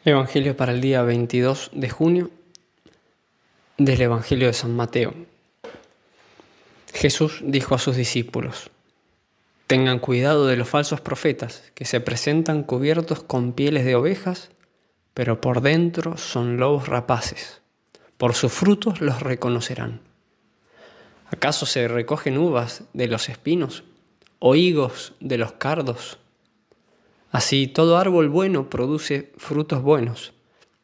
Evangelio para el día 22 de junio del Evangelio de San Mateo. Jesús dijo a sus discípulos: tengan cuidado de los falsos profetas que se presentan cubiertos con pieles de ovejas, pero por dentro son lobos rapaces. Por sus frutos los reconocerán. ¿Acaso se recogen uvas de los espinos o higos de los cardos? Así, todo árbol bueno produce frutos buenos,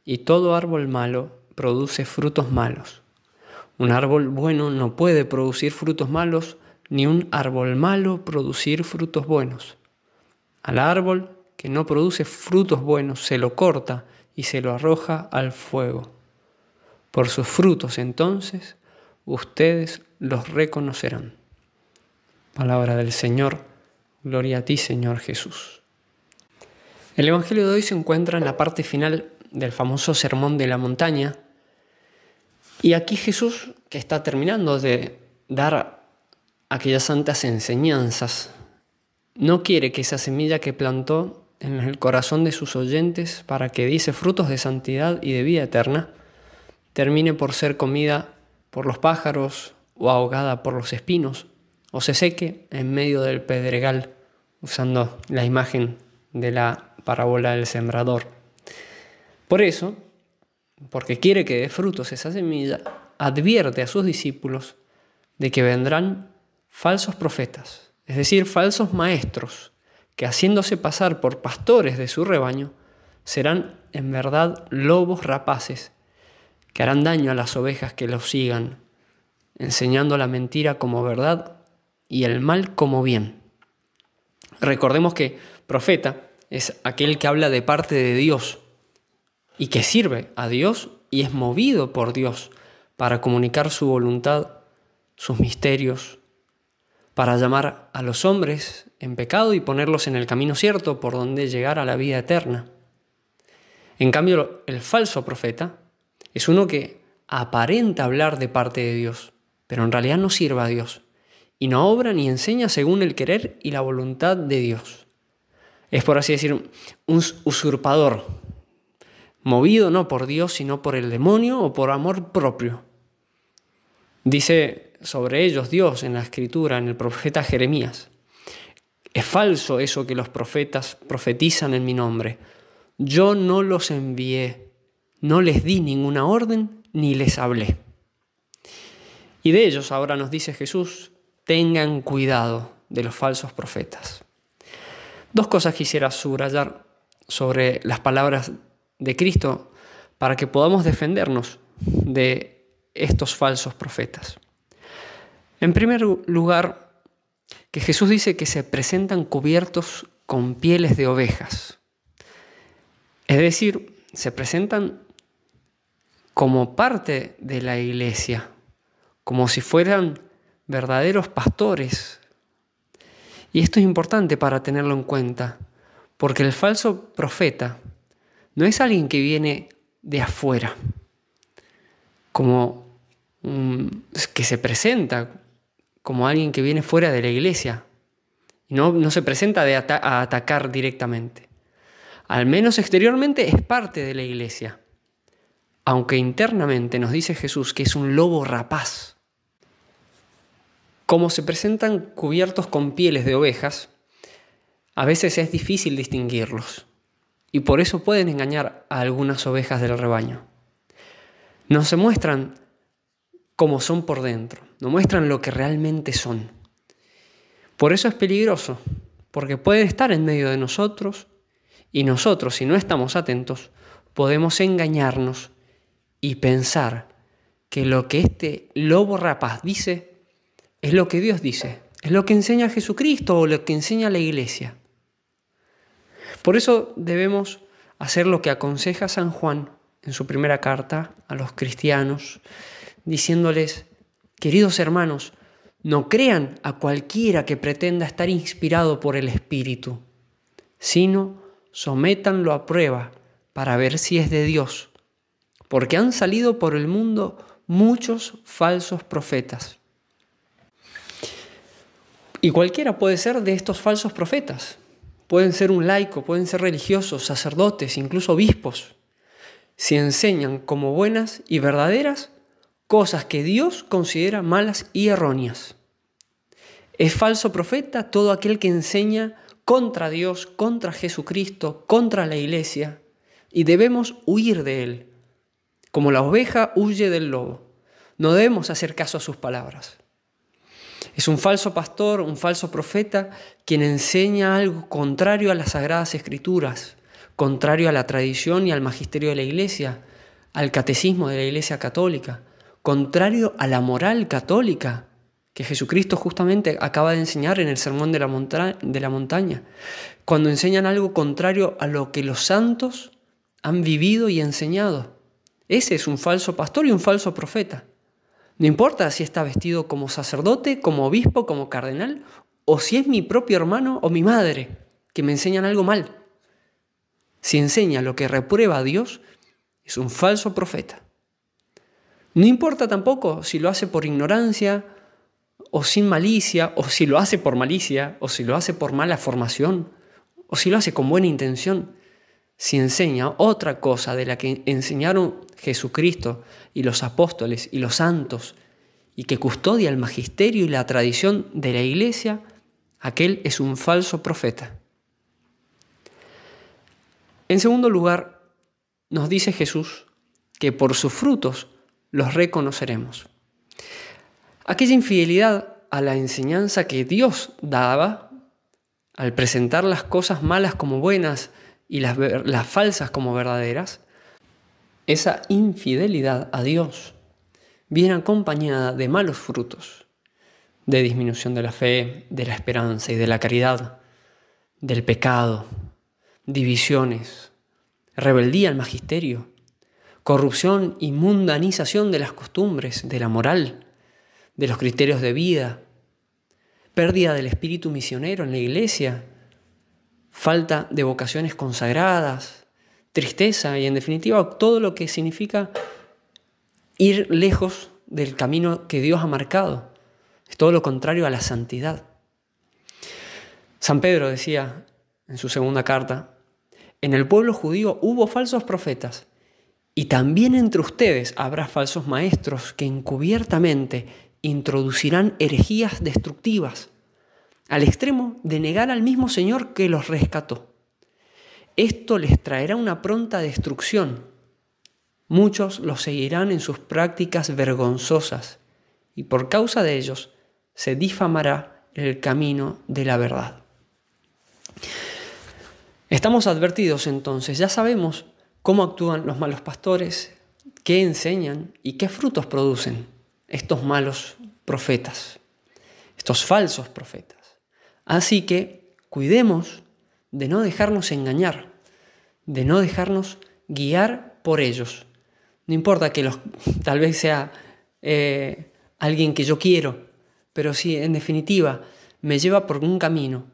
y todo árbol malo produce frutos malos. Un árbol bueno no puede producir frutos malos, ni un árbol malo producir frutos buenos. Al árbol que no produce frutos buenos se lo corta y se lo arroja al fuego. Por sus frutos, entonces, ustedes los reconocerán. Palabra del Señor. Gloria a ti, Señor Jesús. El Evangelio de hoy se encuentra en la parte final del famoso Sermón de la Montaña. Y aquí Jesús, que está terminando de dar aquellas santas enseñanzas, no quiere que esa semilla que plantó en el corazón de sus oyentes para que diese frutos de santidad y de vida eterna, termine por ser comida por los pájaros o ahogada por los espinos, o se seque en medio del pedregal, usando la imagen de la parábola del sembrador. Por eso, porque quiere que dé frutos esa semilla, advierte a sus discípulos de que vendrán falsos profetas, es decir, falsos maestros, que haciéndose pasar por pastores de su rebaño, serán en verdad lobos rapaces, que harán daño a las ovejas que los sigan, enseñando la mentira como verdad y el mal como bien. Recordemos que profeta es aquel que habla de parte de Dios y que sirve a Dios y es movido por Dios para comunicar su voluntad, sus misterios, para llamar a los hombres en pecado y ponerlos en el camino cierto por donde llegar a la vida eterna. En cambio, el falso profeta es uno que aparenta hablar de parte de Dios, pero en realidad no sirve a Dios y no obra ni enseña según el querer y la voluntad de Dios. Es, por así decir, un usurpador, movido no por Dios, sino por el demonio o por amor propio. Dice sobre ellos Dios en la Escritura, en el profeta Jeremías: es falso eso que los profetas profetizan en mi nombre. Yo no los envié, no les di ninguna orden, ni les hablé. Y de ellos ahora nos dice Jesús: tengan cuidado de los falsos profetas. Dos cosas quisiera subrayar sobre las palabras de Cristo para que podamos defendernos de estos falsos profetas. En primer lugar, que Jesús dice que se presentan cubiertos con pieles de ovejas. Es decir, se presentan como parte de la iglesia, como si fueran verdaderos pastores. Y esto es importante para tenerlo en cuenta, porque el falso profeta no es alguien que viene de afuera, como que se presenta como alguien que viene fuera de la iglesia, y no se presenta a atacar directamente. Al menos exteriormente es parte de la iglesia, aunque internamente nos dice Jesús que es un lobo rapaz. Como se presentan cubiertos con pieles de ovejas, a veces es difícil distinguirlos y por eso pueden engañar a algunas ovejas del rebaño. No se muestran como son por dentro, no muestran lo que realmente son. Por eso es peligroso, porque pueden estar en medio de nosotros y nosotros, si no estamos atentos, podemos engañarnos y pensar que lo que este lobo rapaz dice es lo que Dios dice, es lo que enseña Jesucristo o lo que enseña la iglesia. Por eso debemos hacer lo que aconseja San Juan en su primera carta a los cristianos, diciéndoles: queridos hermanos, no crean a cualquiera que pretenda estar inspirado por el Espíritu, sino sométanlo a prueba para ver si es de Dios, porque han salido por el mundo muchos falsos profetas. Y cualquiera puede ser de estos falsos profetas. Pueden ser un laico, pueden ser religiosos, sacerdotes, incluso obispos. si enseñan como buenas y verdaderas cosas que Dios considera malas y erróneas. Es falso profeta todo aquel que enseña contra Dios, contra Jesucristo, contra la iglesia, y debemos huir de él. Como la oveja huye del lobo, no debemos hacer caso a sus palabras. Es un falso pastor, un falso profeta, quien enseña algo contrario a las Sagradas Escrituras, contrario a la tradición y al magisterio de la Iglesia, al catecismo de la Iglesia Católica, contrario a la moral católica que Jesucristo justamente acaba de enseñar en el Sermón de la Montaña, cuando enseñan algo contrario a lo que los santos han vivido y enseñado. Ese es un falso pastor y un falso profeta. No importa si está vestido como sacerdote, como obispo, como cardenal, o si es mi propio hermano o mi madre, que me enseñan algo mal. Si enseña lo que reprueba a Dios, es un falso profeta. No importa tampoco si lo hace por ignorancia, o sin malicia, o si lo hace por malicia, o si lo hace por mala formación, o si lo hace con buena intención. Si enseña otra cosa de la que enseñaron Jesucristo y los apóstoles y los santos, y que custodia el magisterio y la tradición de la Iglesia, aquel es un falso profeta. En segundo lugar, nos dice Jesús que por sus frutos los reconoceremos. Aquella infidelidad a la enseñanza que Dios daba, al presentar las cosas malas como buenas y las falsas como verdaderas, esa infidelidad a Dios viene acompañada de malos frutos, de disminución de la fe, de la esperanza y de la caridad, del pecado, divisiones, rebeldía al magisterio, corrupción y mundanización de las costumbres, de la moral, de los criterios de vida, pérdida del espíritu misionero en la iglesia, falta de vocaciones consagradas, tristeza y en definitiva todo lo que significa ir lejos del camino que Dios ha marcado. Es todo lo contrario a la santidad. San Pedro decía en su segunda carta: en el pueblo judío hubo falsos profetas, y también entre ustedes habrá falsos maestros que encubiertamente introducirán herejías destructivas, al extremo de negar al mismo Señor que los rescató. Esto les traerá una pronta destrucción. Muchos los seguirán en sus prácticas vergonzosas, y por causa de ellos se difamará el camino de la verdad. Estamos advertidos entonces, ya sabemos cómo actúan los malos pastores, qué enseñan y qué frutos producen estos malos profetas, estos falsos profetas. Así que cuidemos de no dejarnos engañar, de no dejarnos guiar por ellos. No importa que tal vez sea alguien que yo quiero, pero si en definitiva me lleva por un camino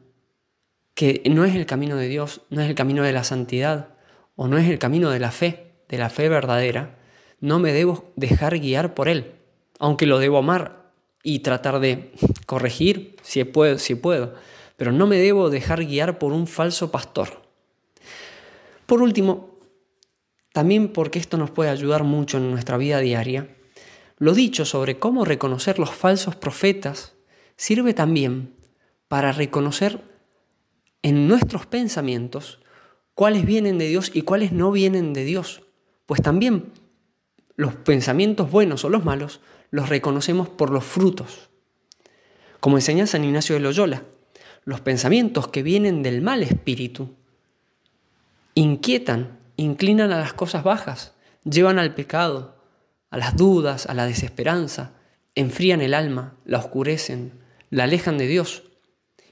que no es el camino de Dios, no es el camino de la santidad, o no es el camino de la fe verdadera, no me debo dejar guiar por él, aunque lo debo amar y tratar de corregir si puedo, pero no me debo dejar guiar por un falso pastor. Por último, también porque esto nos puede ayudar mucho en nuestra vida diaria, lo dicho sobre cómo reconocer los falsos profetas sirve también para reconocer en nuestros pensamientos cuáles vienen de Dios y cuáles no vienen de Dios. Pues también los pensamientos buenos o los malos los reconocemos por los frutos. Como enseña San Ignacio de Loyola, los pensamientos que vienen del mal espíritu inquietan, inclinan a las cosas bajas, llevan al pecado, a las dudas, a la desesperanza, enfrían el alma, la oscurecen, la alejan de Dios.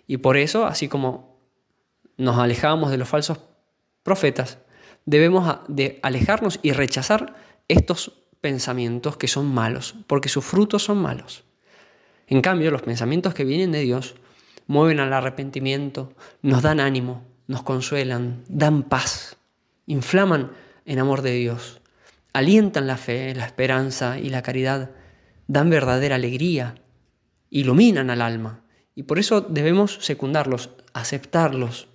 Y por eso, así como nos alejamos de los falsos profetas, debemos de alejarnos y rechazar estos pensamientos que son malos, porque sus frutos son malos. En cambio, los pensamientos que vienen de Dios mueven al arrepentimiento, nos dan ánimo, nos consuelan, dan paz, inflaman en amor de Dios, alientan la fe, la esperanza y la caridad, dan verdadera alegría, iluminan al alma. Y por eso debemos secundarlos, aceptarlos,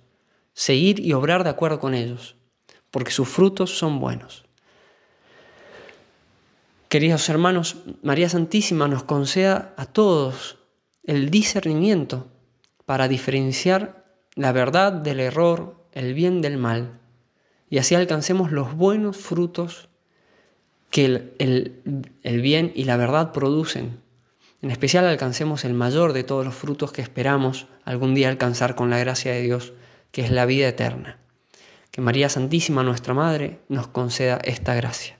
seguir y obrar de acuerdo con ellos, porque sus frutos son buenos. Queridos hermanos, María Santísima nos conceda a todos el discernimiento para diferenciar la verdad del error, el bien del mal, y así alcancemos los buenos frutos que el bien y la verdad producen. En especial alcancemos el mayor de todos los frutos que esperamos algún día alcanzar con la gracia de Dios, que es la vida eterna. Que María Santísima, nuestra Madre, nos conceda esta gracia.